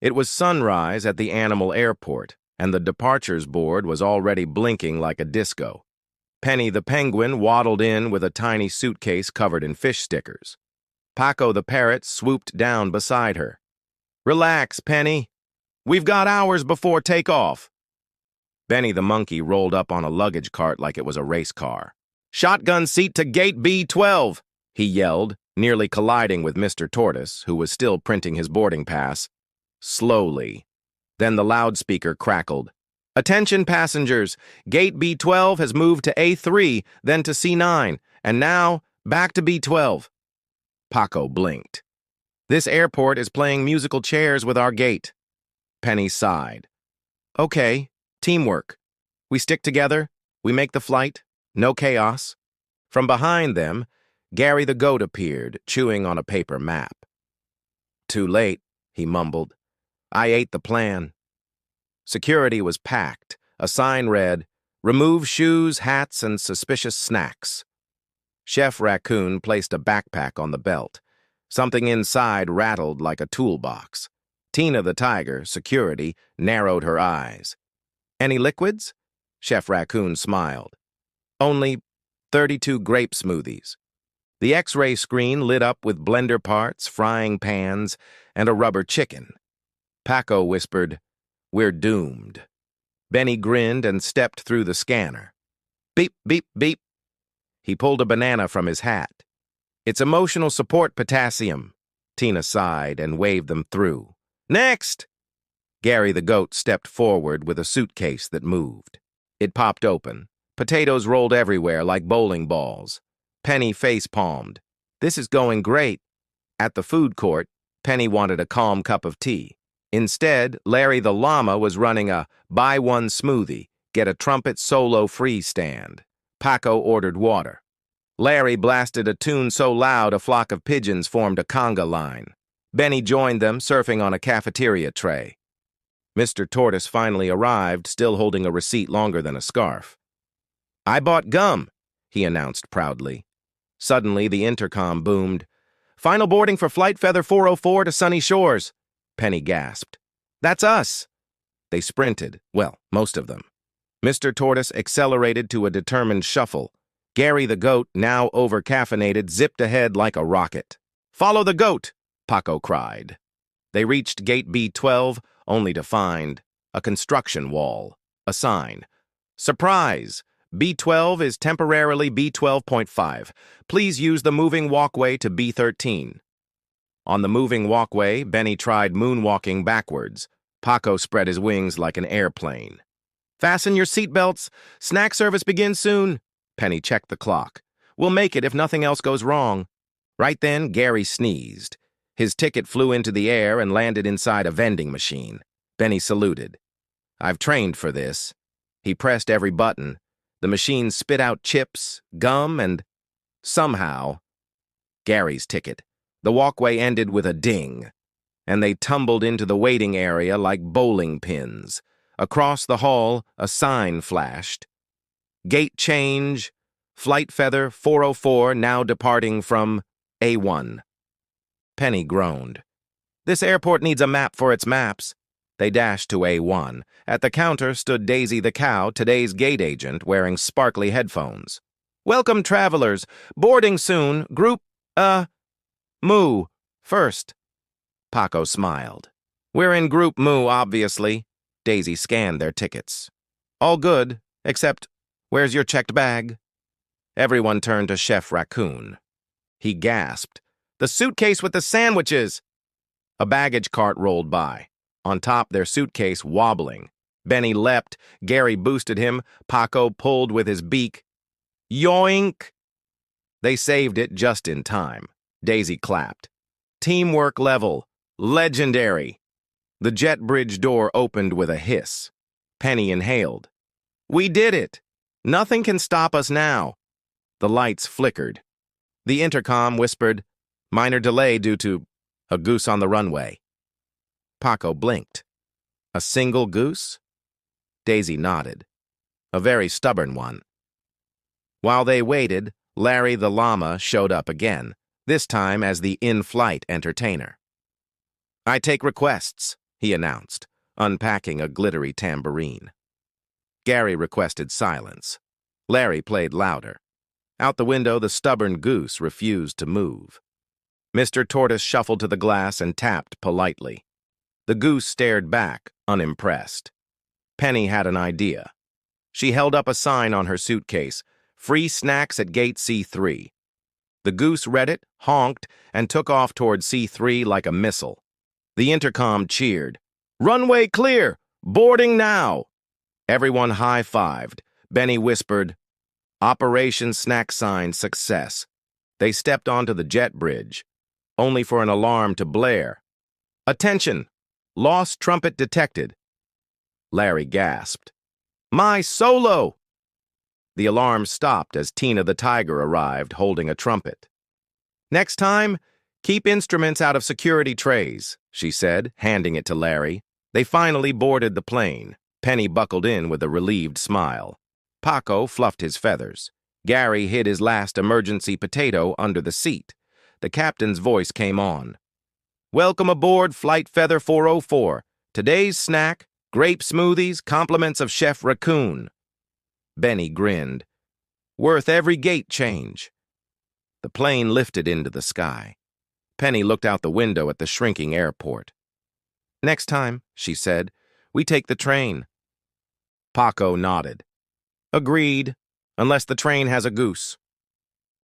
It was sunrise at the animal airport, and the departures board was already blinking like a disco. Penny the penguin waddled in with a tiny suitcase covered in fish stickers. Paco the parrot swooped down beside her. "Relax, Penny. We've got hours before takeoff." Benny the monkey rolled up on a luggage cart like it was a race car. "Shotgun seat to gate B12, he yelled, nearly colliding with Mr. Tortoise, who was still printing his boarding pass. Slowly. Then the loudspeaker crackled. "Attention passengers, gate B12 has moved to A3, then to C9, and now back to B12. Paco blinked. "This airport is playing musical chairs with our gate." Penny sighed. "Okay, teamwork. We stick together, we make the flight, no chaos." From behind them, Gary the goat appeared, chewing on a paper map. "Too late," he mumbled. "I ate the plan." Security was packed. A sign read, "Remove shoes, hats, and suspicious snacks." Chef Raccoon placed a backpack on the belt. Something inside rattled like a toolbox. Tina the tiger, security, narrowed her eyes. "Any liquids?" Chef Raccoon smiled. "Only 32 grape smoothies." The X-ray screen lit up with blender parts, frying pans, and a rubber chicken. Paco whispered, "We're doomed." Benny grinned and stepped through the scanner. Beep, beep, beep. He pulled a banana from his hat. "It's emotional support potassium." Tina sighed and waved them through. "Next!" Gary the goat stepped forward with a suitcase that moved. It popped open. Potatoes rolled everywhere like bowling balls. Penny face-palmed. "This is going great." At the food court, Penny wanted a calm cup of tea. Instead, Larry the llama was running a buy one smoothie, get a trumpet solo free stand. Paco ordered water. Larry blasted a tune so loud a flock of pigeons formed a conga line. Benny joined them, surfing on a cafeteria tray. Mr. Tortoise finally arrived, still holding a receipt longer than a scarf. "I bought gum," he announced proudly. Suddenly, the intercom boomed. "Final boarding for Flight Feather 404 to Sunny Shores." Penny gasped. "That's us." They sprinted, well, most of them. Mr. Tortoise accelerated to a determined shuffle. Gary the goat, now over-caffeinated, zipped ahead like a rocket. "Follow the goat!" Paco cried. They reached gate B12, only to find a construction wall, a sign. "Surprise! B12 is temporarily B12.5. Please use the moving walkway to B13. On the moving walkway, Benny tried moonwalking backwards. Paco spread his wings like an airplane. "Fasten your seatbelts. Snack service begins soon." Penny checked the clock. "We'll make it if nothing else goes wrong." Right then, Gary sneezed. His ticket flew into the air and landed inside a vending machine. Benny saluted. "I've trained for this." He pressed every button. The machine spit out chips, gum, and somehow, Gary's ticket. The walkway ended with a ding, and they tumbled into the waiting area like bowling pins. Across the hall, a sign flashed. "Gate change, Flight Feather 404 now departing from A1. Penny groaned. "This airport needs a map for its maps." They dashed to A1. At the counter stood Daisy the cow, today's gate agent, wearing sparkly headphones. "Welcome, travelers. Boarding soon. Group, Moo. First." Paco smiled. "We're in Group Moo, obviously." Daisy scanned their tickets. "All good, except, where's your checked bag?" Everyone turned to Chef Raccoon. He gasped. "The suitcase with the sandwiches!" A baggage cart rolled by. On top, their suitcase wobbling. Benny leapt. Gary boosted him. Paco pulled with his beak. Yoink! They saved it just in time. Daisy clapped. "Teamwork level. Legendary." The jet bridge door opened with a hiss. Penny inhaled. "We did it! Nothing can stop us now." The lights flickered. The intercom whispered, "Minor delay due to a goose on the runway." Paco blinked. "A single goose?" Daisy nodded. "A very stubborn one." While they waited, Larry the llama showed up again, this time as the in-flight entertainer. "I take requests," he announced, unpacking a glittery tambourine. Gary requested silence. Larry played louder. Out the window, the stubborn goose refused to move. Mr. Tortoise shuffled to the glass and tapped politely. The goose stared back, unimpressed. Penny had an idea. She held up a sign on her suitcase, "Free snacks at gate C3. The goose read it, honked, and took off toward C3 like a missile. The intercom cheered. "Runway clear! Boarding now!" Everyone high-fived. Benny whispered, "Operation Snack Sign success." They stepped onto the jet bridge, only for an alarm to blare. "Attention! Lost trumpet detected." Larry gasped. "My solo!" The alarm stopped as Tina the tiger arrived, holding a trumpet. "Next time, keep instruments out of security trays," she said, handing it to Larry. They finally boarded the plane. Penny buckled in with a relieved smile. Paco fluffed his feathers. Gary hid his last emergency potato under the seat. The captain's voice came on. "Welcome aboard Flight Feather 404. Today's snack, grape smoothies, compliments of Chef Raccoon." Benny grinned. "Worth every gate change." The plane lifted into the sky. Penny looked out the window at the shrinking airport. "Next time," she said, "we take the train." Paco nodded. "Agreed, unless the train has a goose."